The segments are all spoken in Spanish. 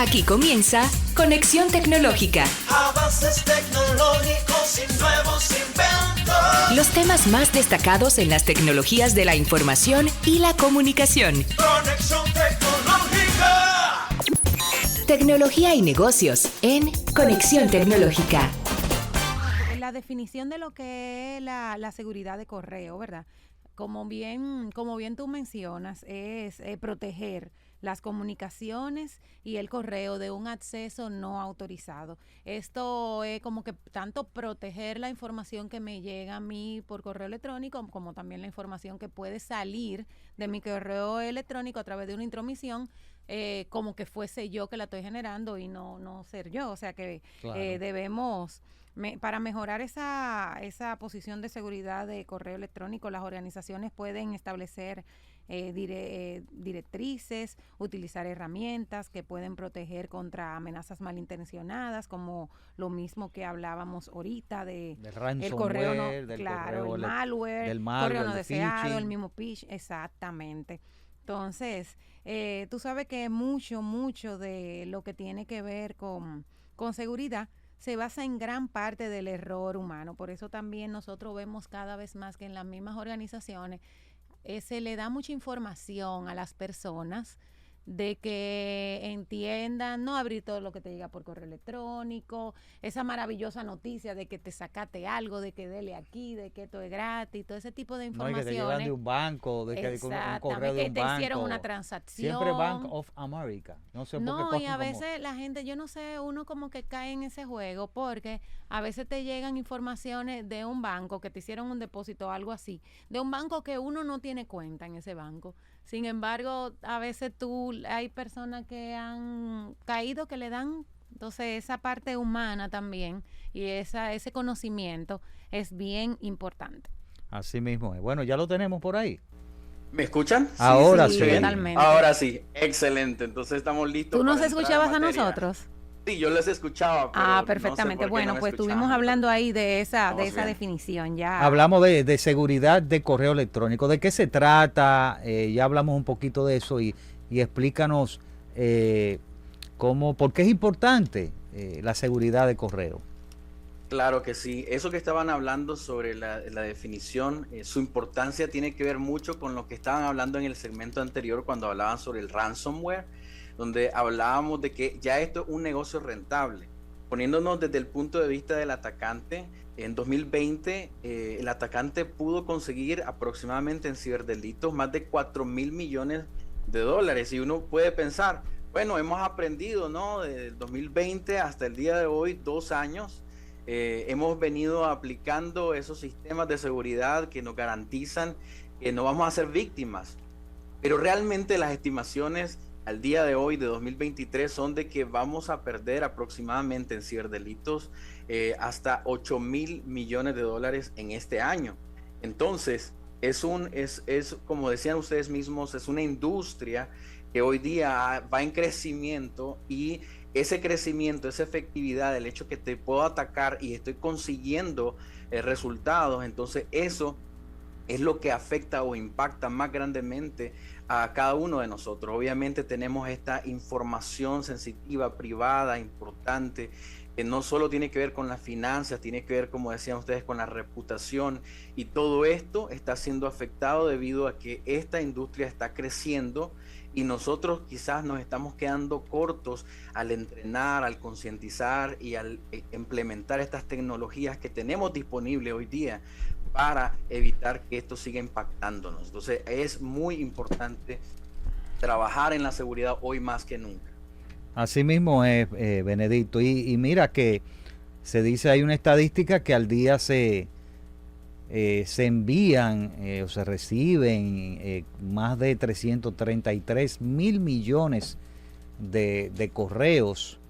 Aquí comienza Conexión Tecnológica. Avances tecnológicos y nuevos inventos. Los temas más destacados en las tecnologías de la información y la comunicación. Conexión Tecnológica. Tecnología y negocios en Conexión Tecnológica. La definición de lo que es la seguridad de correo, ¿verdad? Como bien tú mencionas, es proteger las comunicaciones y el correo de un acceso no autorizado. Esto es como que tanto proteger la información que me llega a mí por correo electrónico, como también la información que puede salir de mi correo electrónico a través de una intromisión, como que fuese yo que la estoy generando y no ser yo. O sea que Claro. debemos... para mejorar esa posición de seguridad de correo electrónico, las organizaciones pueden establecer directrices, utilizar herramientas que pueden proteger contra amenazas malintencionadas, como lo mismo que hablábamos ahorita del ransomware, correo no, del claro, correo el malware, del malware, correo no del deseado, phishing. el mismo phishing, exactamente. Entonces, tú sabes que mucho de lo que tiene que ver con seguridad se basa en gran parte del error humano. Por eso también nosotros vemos cada vez más que en las mismas organizaciones se le da mucha información a las personas de que entiendan, no abrir todo lo que te llega por correo electrónico, esa maravillosa noticia de que te sacaste algo, de que dele aquí, de que esto es gratis, todo ese tipo de No, y informaciones. que te llevan de un banco, de que un correo de que un te banco. hicieron una transacción. Siempre Bank of America. No sé por qué No, cogen y a como- veces la gente, yo no sé, uno como que cae en ese juego porque a veces te llegan informaciones de un banco que te hicieron un depósito o algo así, de un banco que uno no tiene cuenta en ese banco. Sin embargo, a veces hay personas que han caído que le dan, entonces esa parte humana también y ese conocimiento es bien importante. Así mismo es. Bueno, ya lo tenemos por ahí. ¿Me escuchan? Ahora sí, sí. totalmente. Ahora sí, excelente. Entonces estamos listos. ¿Tú nos para entrar en escuchabas a materia. nosotros? Sí, yo les escuchaba. Pero no sé Perfectamente. por qué Bueno, no me pues escuchaban. estuvimos hablando ahí de esa Estamos bien. definición ya. Hablamos de seguridad de correo electrónico. ¿De qué se trata? Ya hablamos un poquito de eso y explícanos por qué es importante la seguridad de correo. Claro que sí. Eso que estaban hablando sobre la definición, su importancia tiene que ver mucho con lo que estaban hablando en el segmento anterior cuando hablaban sobre el ransomware, donde hablábamos de que ya esto es un negocio rentable. Poniéndonos desde el punto de vista del atacante, en 2020 el atacante pudo conseguir aproximadamente en ciberdelitos más de 4.000 millones de dólares. Y uno puede pensar, bueno, hemos aprendido, ¿no? Desde el 2020 hasta el día de hoy, 2 años, hemos venido aplicando esos sistemas de seguridad que nos garantizan que no vamos a ser víctimas. Pero realmente las estimaciones al día de hoy de 2023 son de que vamos a perder aproximadamente en ciberdelitos hasta 8.000 millones de dólares en este año. Entonces, es como decían ustedes mismos, es una industria que hoy día va en crecimiento, y ese crecimiento, esa efectividad, el hecho que te puedo atacar y estoy consiguiendo resultados, entonces eso es lo que afecta o impacta más grandemente a cada uno de nosotros. Obviamente tenemos esta información sensitiva, privada, importante, que no solo tiene que ver con las finanzas, tiene que ver, como decían ustedes, con la reputación, y todo esto está siendo afectado debido a que esta industria está creciendo y nosotros quizás nos estamos quedando cortos al entrenar, al concientizar y al implementar estas tecnologías que tenemos disponibles hoy día para evitar que esto siga impactándonos. Entonces es muy importante trabajar en la seguridad hoy más que nunca. Así mismo es, Benedicto. Y mira que se dice, hay una estadística que al día se envían o se reciben más de 333 mil millones de correos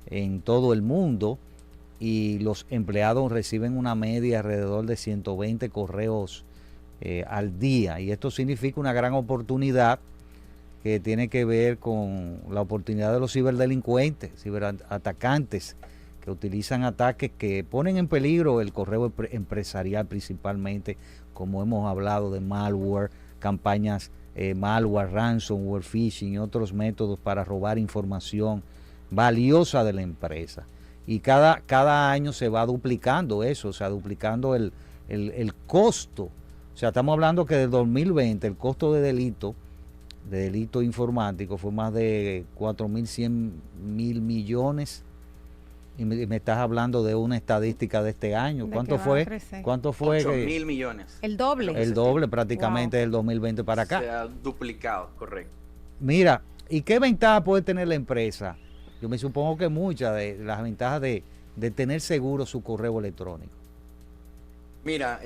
en todo el mundo, y los empleados reciben una media alrededor de 120 correos al día, y esto significa una gran oportunidad que tiene que ver con la oportunidad de los ciberdelincuentes, ciberatacantes, que utilizan ataques que ponen en peligro el correo empresarial principalmente, como hemos hablado de malware, campañas malware, ransomware, phishing y otros métodos para robar información valiosa de la empresa. Y cada año se va duplicando eso, o sea, duplicando el costo. O sea, estamos hablando que del 2020 el costo de delito informático fue más de 4.100 mil millones. Y me estás hablando de una estadística de este año. ¿Cuánto fue? 8.000 millones. El doble. El doble prácticamente del 2020 para acá. Se ha duplicado, correcto. Mira, ¿y qué ventaja puede tener la empresa? Yo me supongo que muchas de las ventajas de tener seguro su correo electrónico. Mira,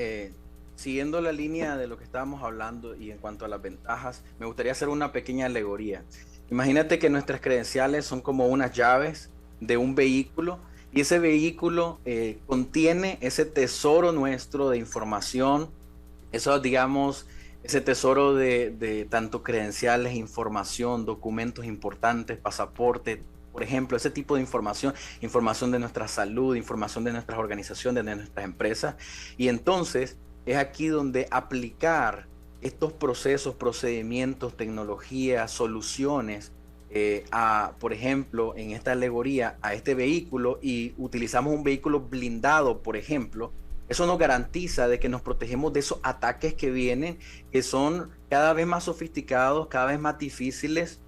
siguiendo la línea de lo que estábamos hablando y en cuanto a las ventajas, me gustaría hacer una pequeña alegoría. Imagínate que nuestras credenciales son como unas llaves de un vehículo y ese vehículo contiene ese tesoro nuestro de información, eso digamos, ese tesoro de tanto credenciales, información, documentos importantes, pasaporte, por ejemplo, ese tipo de información de nuestra salud, información de nuestras organizaciones, de nuestras empresas. Y entonces es aquí donde aplicar estos procesos, procedimientos, tecnologías, soluciones, por ejemplo, en esta alegoría, a este vehículo, y utilizamos un vehículo blindado, por ejemplo, eso nos garantiza de que nos protegemos de esos ataques que vienen, que son cada vez más sofisticados, cada vez más difíciles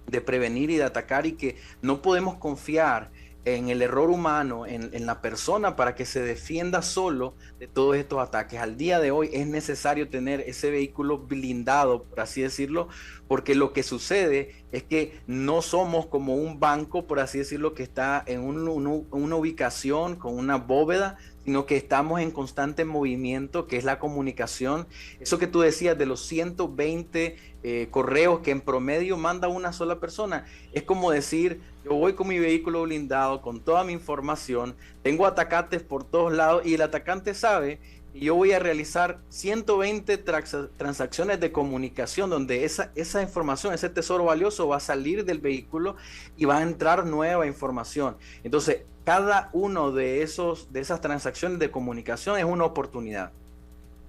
de prevenir y de atacar, y que no podemos confiar en el error humano, en la persona, para que se defienda solo de todos estos ataques. Al día de hoy es necesario tener ese vehículo blindado, por así decirlo, porque lo que sucede es que no somos como un banco, por así decirlo, que está en una ubicación con una bóveda, sino que estamos en constante movimiento, que es la comunicación. Eso que tú decías de los 120 correos que en promedio manda una sola persona, es como decir, yo voy con mi vehículo blindado, con toda mi información, tengo atacantes por todos lados y el atacante sabe que yo voy a realizar 120 transacciones de comunicación donde esa información, ese tesoro valioso va a salir del vehículo y va a entrar nueva información. Entonces, cada uno de esas transacciones de comunicación es una oportunidad.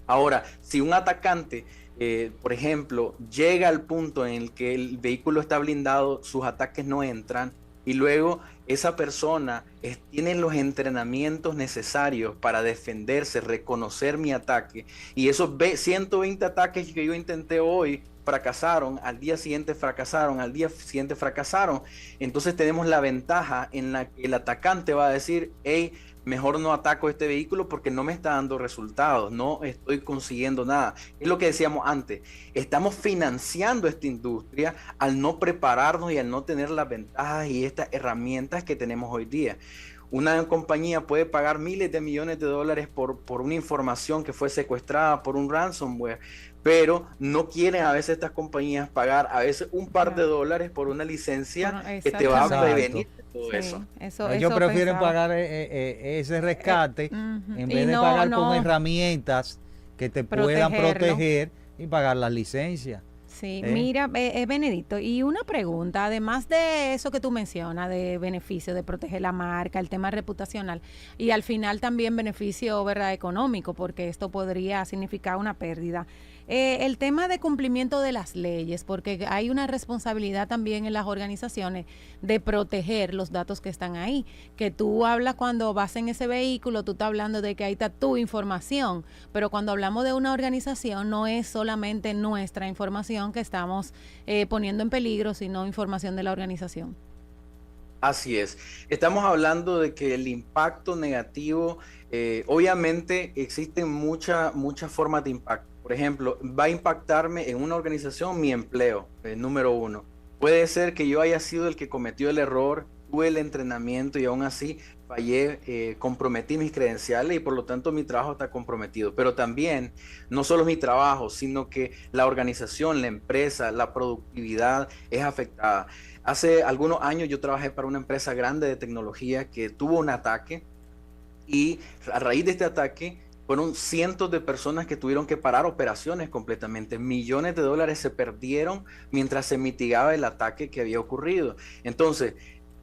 Ahora, si un atacante, por ejemplo, llega al punto en el que el vehículo está blindado, sus ataques no entran, y luego esa persona tiene los entrenamientos necesarios para defenderse, reconocer mi ataque, y esos 120 ataques que yo intenté hoy fracasaron, al día siguiente fracasaron, entonces tenemos la ventaja en la que el atacante va a decir, hey, mejor no ataco este vehículo porque no me está dando resultados, no estoy consiguiendo nada. Es lo que decíamos antes, estamos financiando esta industria al no prepararnos y al no tener las ventajas y estas herramientas que tenemos hoy día. Una compañía puede pagar miles de millones de dólares por una información que fue secuestrada por un ransomware, pero no quieren a veces estas compañías pagar a veces un par de dólares por una licencia que te va a prevenir de todo eso. Ellos prefieren pagar ese rescate en vez de pagar con herramientas que te puedan proteger y pagar las licencias. Sí, mira, Benedicto, y una pregunta, además de eso que tú mencionas, de beneficio, de proteger la marca, el tema reputacional, y al final también beneficio, ¿verdad?, económico, porque esto podría significar una pérdida. El tema de cumplimiento de las leyes, porque hay una responsabilidad también en las organizaciones de proteger los datos que están ahí, que tú hablas cuando vas en ese vehículo, tú estás hablando de que ahí está tu información, pero cuando hablamos de una organización no es solamente nuestra información que estamos poniendo en peligro, sino información de la organización. Así es. Estamos hablando de que el impacto negativo, obviamente existen muchas formas de impacto. Por ejemplo, va a impactarme en una organización mi empleo, número uno. Puede ser que yo haya sido el que cometió el error, tuve el entrenamiento y aún así fallé, comprometí mis credenciales y por lo tanto mi trabajo está comprometido. Pero también, no solo mi trabajo, sino que la organización, la empresa, la productividad es afectada. Hace algunos años yo trabajé para una empresa grande de tecnología que tuvo un ataque y a raíz de este ataque fueron cientos de personas que tuvieron que parar operaciones completamente. Millones de dólares se perdieron mientras se mitigaba el ataque que había ocurrido. Entonces,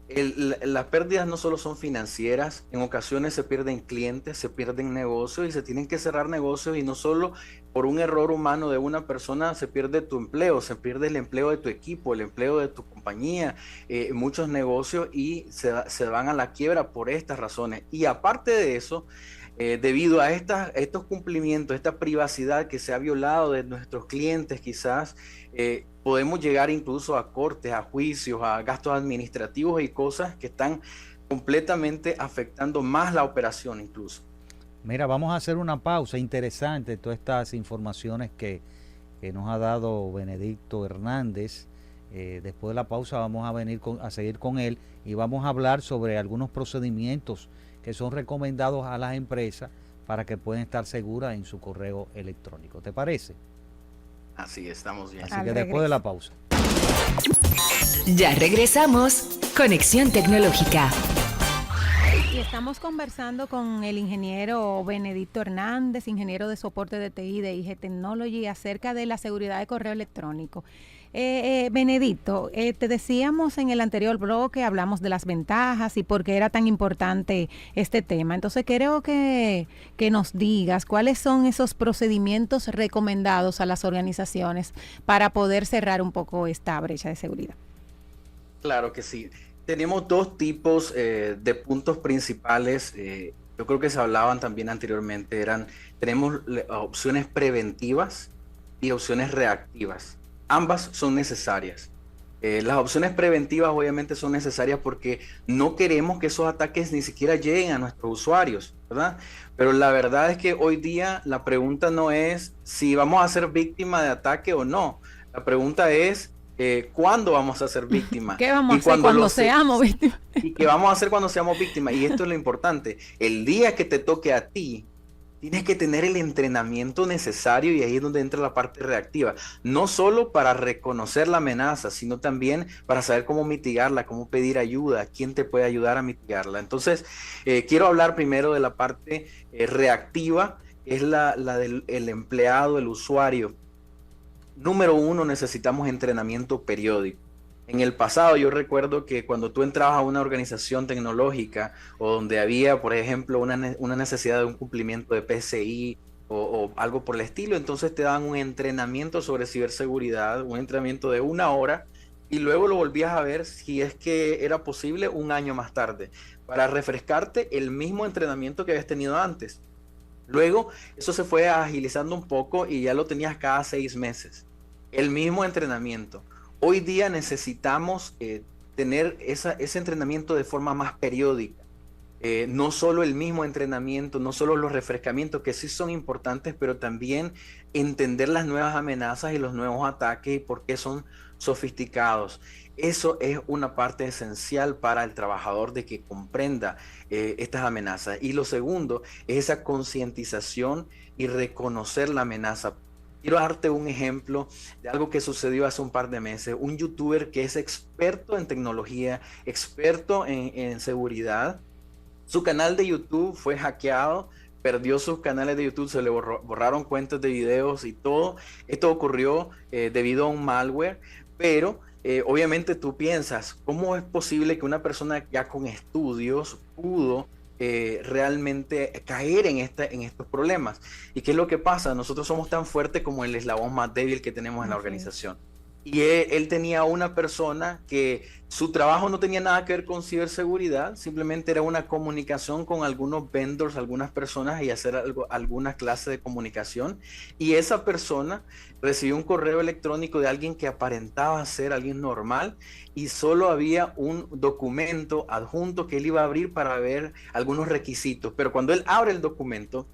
las pérdidas no solo son financieras, en ocasiones se pierden clientes, se pierden negocios y se tienen que cerrar negocios, y no solo por un error humano de una persona se pierde tu empleo, se pierde el empleo de tu equipo, el empleo de tu compañía, muchos negocios y se van a la quiebra por estas razones. Y aparte de eso, debido a estos cumplimientos, esta privacidad que se ha violado de nuestros clientes quizás, podemos llegar incluso a cortes, a juicios, a gastos administrativos y cosas que están completamente afectando más la operación incluso. Mira, vamos a hacer una pausa. Interesante todas estas informaciones que nos ha dado Benedicto Hernández. Después de la pausa vamos a seguir con él y vamos a hablar sobre algunos procedimientos que son recomendados a las empresas para que puedan estar seguras en su correo electrónico. ¿Te parece? Así estamos bien. Así que después de la pausa. Ya regresamos. Conexión Tecnológica. Y estamos conversando con el ingeniero Benedicto Hernández, ingeniero de soporte de TI de IG Technology, acerca de la seguridad de correo electrónico. Benedicto, te decíamos en el anterior bloque, hablamos de las ventajas y por qué era tan importante este tema. Entonces, creo que nos digas cuáles son esos procedimientos recomendados a las organizaciones para poder cerrar un poco esta brecha de seguridad. Claro que sí. Tenemos dos tipos de puntos principales. Yo creo que se hablaban también anteriormente. Tenemos opciones preventivas y opciones reactivas. Ambas son necesarias. Las opciones preventivas obviamente son necesarias porque no queremos que esos ataques ni siquiera lleguen a nuestros usuarios, ¿verdad? Pero la verdad es que hoy día la pregunta no es si vamos a ser víctima de ataque o no. La pregunta es ¿cuándo vamos a ser víctimas? ¿Qué vamos a hacer cuando seamos víctimas? ¿Y qué vamos a hacer cuando seamos víctimas? Y esto es lo importante. El día que te toque a ti, tienes que tener el entrenamiento necesario y ahí es donde entra la parte reactiva. No solo para reconocer la amenaza, sino también para saber cómo mitigarla, cómo pedir ayuda, quién te puede ayudar a mitigarla. Entonces, quiero hablar primero de la parte reactiva, que es la del empleado, el usuario. Número uno, necesitamos entrenamiento periódico. En el pasado yo recuerdo que cuando tú entrabas a una organización tecnológica o donde había, por ejemplo, una necesidad de un cumplimiento de PCI o algo por el estilo, entonces te daban un entrenamiento sobre ciberseguridad, un entrenamiento de 1 hora y luego lo volvías a ver si es que era posible 1 año más tarde para refrescarte el mismo entrenamiento que habías tenido antes. Luego eso se fue agilizando un poco y ya lo tenías cada 6 meses. El mismo entrenamiento. Hoy día necesitamos tener ese entrenamiento de forma más periódica. No solo el mismo entrenamiento, no solo los refrescamientos que sí son importantes, pero también entender las nuevas amenazas y los nuevos ataques y por qué son sofisticados. Eso es una parte esencial para el trabajador de que comprenda estas amenazas. Y lo segundo es esa concientización y reconocer la amenaza. Quiero darte un ejemplo de algo que sucedió hace un par de meses. Un youtuber que es experto en tecnología, experto en seguridad. Su canal de YouTube fue hackeado, perdió sus canales de YouTube, se le borraron cuentas de videos y todo. Esto ocurrió debido a un malware, pero obviamente tú piensas, ¿cómo es posible que una persona ya con estudios pudo realmente caer en estos problemas? ¿Y qué es lo que pasa? Nosotros somos tan fuertes como el eslabón más débil que tenemos en la organización. Y él tenía una persona que su trabajo no tenía nada que ver con ciberseguridad, simplemente era una comunicación con algunos vendors, algunas personas y hacer alguna clase de comunicación. Y esa persona recibió un correo electrónico de alguien que aparentaba ser alguien normal y solo había un documento adjunto que él iba a abrir para ver algunos requisitos. Pero cuando él abre el documento,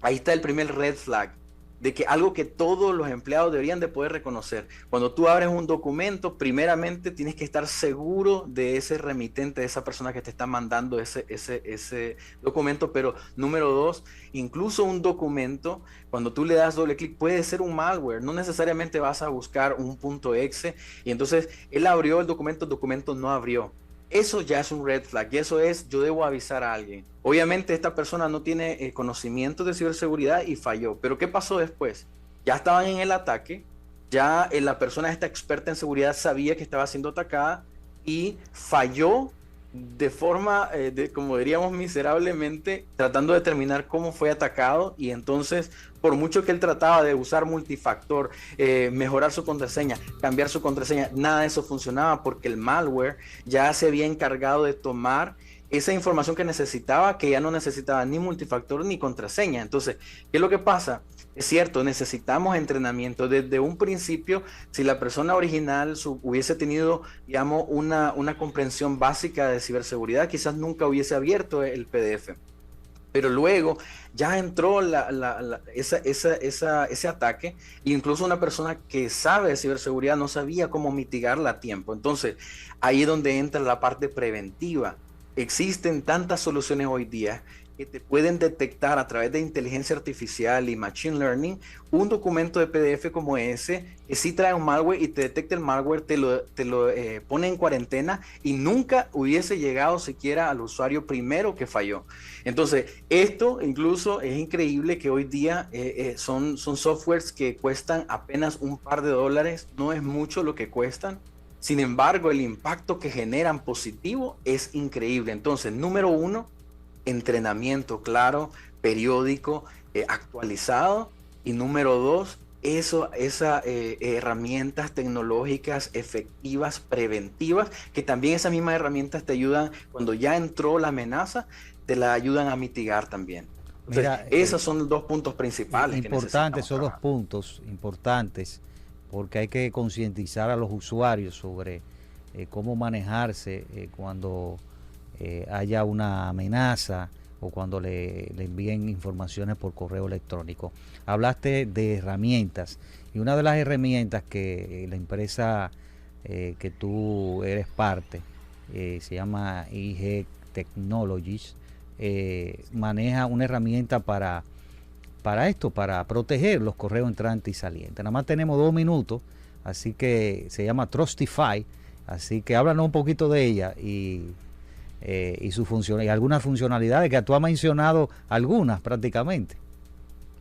ahí está el primer red flag de que algo que todos los empleados deberían de poder reconocer. Cuando tú abres un documento, primeramente tienes que estar seguro de ese remitente, de esa persona que te está mandando ese documento, pero número 2, incluso un documento, cuando tú le das doble clic, puede ser un malware, no necesariamente vas a buscar un .exe, y entonces él abrió el documento no abrió. Eso ya es un red flag y eso es, yo debo avisar a alguien. Obviamente esta persona no tiene conocimientos de ciberseguridad y falló. Pero ¿qué pasó después? Ya estaban en el ataque, ya la persona esta experta en seguridad sabía que estaba siendo atacada y falló de forma, como diríamos, miserablemente, tratando de determinar cómo fue atacado. Y entonces, por mucho que él trataba de usar multifactor, mejorar su contraseña, cambiar su contraseña, nada de eso funcionaba, porque el malware ya se había encargado de tomar esa información que necesitaba, que ya no necesitaba ni multifactor ni contraseña. Entonces, ¿qué es lo que pasa? Es cierto, necesitamos entrenamiento desde un principio. Si la persona original hubiese tenido, digamos, una comprensión básica de ciberseguridad, quizás nunca hubiese abierto el PDF. Pero luego ya entró ese ataque, e incluso una persona que sabe de ciberseguridad no sabía cómo mitigarla a tiempo. Entonces, ahí es donde entra la parte preventiva. Existen tantas soluciones hoy día que te pueden detectar a través de inteligencia artificial y machine learning un documento de PDF como ese, que sí trae un malware y te detecta el malware, te lo pone en cuarentena y nunca hubiese llegado siquiera al usuario primero que falló. Entonces, esto incluso es increíble que hoy día son softwares que cuestan apenas un par de dólares, no es mucho lo que cuestan. Sin embargo, el impacto que generan positivo es increíble. Entonces, número 1, entrenamiento claro, periódico, actualizado. Y número 2, esas herramientas tecnológicas efectivas, preventivas, que también esas mismas herramientas te ayudan cuando ya entró la amenaza, te la ayudan a mitigar también. Entonces, mira, esos son los 2 puntos principales. Importantes, son 2 puntos importantes, porque hay que concientizar a los usuarios sobre cómo manejarse cuando haya una amenaza o cuando le envíen informaciones por correo electrónico. Hablaste de herramientas, y una de las herramientas que la empresa que tú eres parte, se llama IG Technologies, maneja una herramienta para esto, para proteger los correos entrantes y salientes. Nada más tenemos 2 minutos, así que se llama Trustify, así que háblanos un poquito de ella y su función y algunas funcionalidades que tú has mencionado, algunas prácticamente.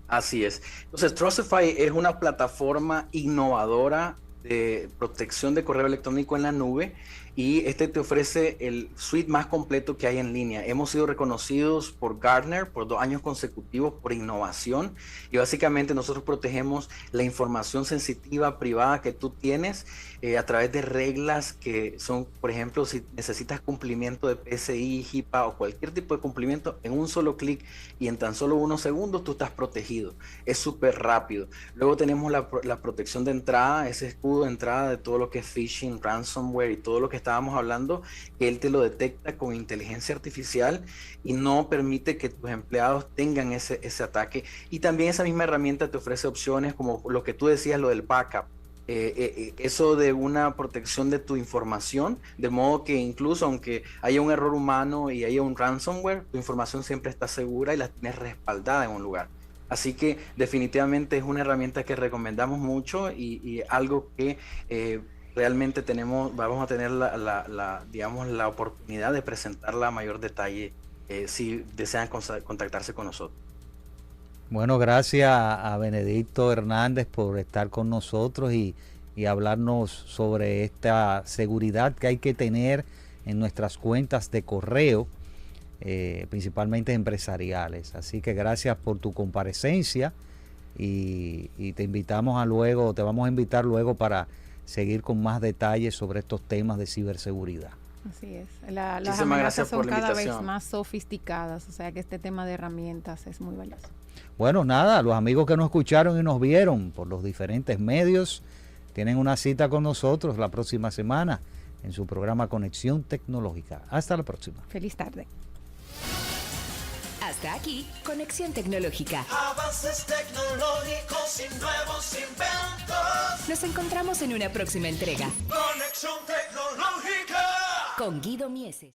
Así es. Entonces, Trustify es una plataforma innovadora de protección de correo electrónico en la nube, y te ofrece el suite más completo que hay en línea. Hemos sido reconocidos por Gartner por 2 años consecutivos por innovación, y básicamente nosotros protegemos la información sensitiva privada que tú tienes a través de reglas que son, por ejemplo, si necesitas cumplimiento de PCI, HIPAA o cualquier tipo de cumplimiento, en un solo clic y en tan solo unos segundos tú estás protegido. Es súper rápido. Luego tenemos la protección de entrada, ese escudo de entrada de todo lo que es phishing, ransomware y todo lo que estábamos hablando, que él te lo detecta con inteligencia artificial y no permite que tus empleados tengan ese ataque. Y también esa misma herramienta te ofrece opciones como lo que tú decías, lo del backup. Eso de una protección de tu información, de modo que incluso aunque haya un error humano y haya un ransomware, tu información siempre está segura y la tienes respaldada en un lugar. Así que definitivamente es una herramienta que recomendamos mucho, y algo que realmente vamos a tener digamos, la oportunidad de presentarla a mayor detalle si desean contactarse con nosotros. Bueno, gracias a Benedicto Hernández por estar con nosotros y hablarnos sobre esta seguridad que hay que tener en nuestras cuentas de correo, principalmente empresariales. Así que gracias por tu comparecencia, y te invitamos te vamos a invitar luego para seguir con más detalles sobre estos temas de ciberseguridad. Así es. Las amenazas son cada vez más sofisticadas, o sea que este tema de herramientas es muy valioso. Bueno, nada, los amigos que nos escucharon y nos vieron por los diferentes medios tienen una cita con nosotros la próxima semana en su programa Conexión Tecnológica. Hasta la próxima. Feliz tarde. Hasta aquí, Conexión Tecnológica. Avances tecnológicos y nuevos inventos. Nos encontramos en una próxima entrega. Conexión Tecnológica. Con Guido Mieses.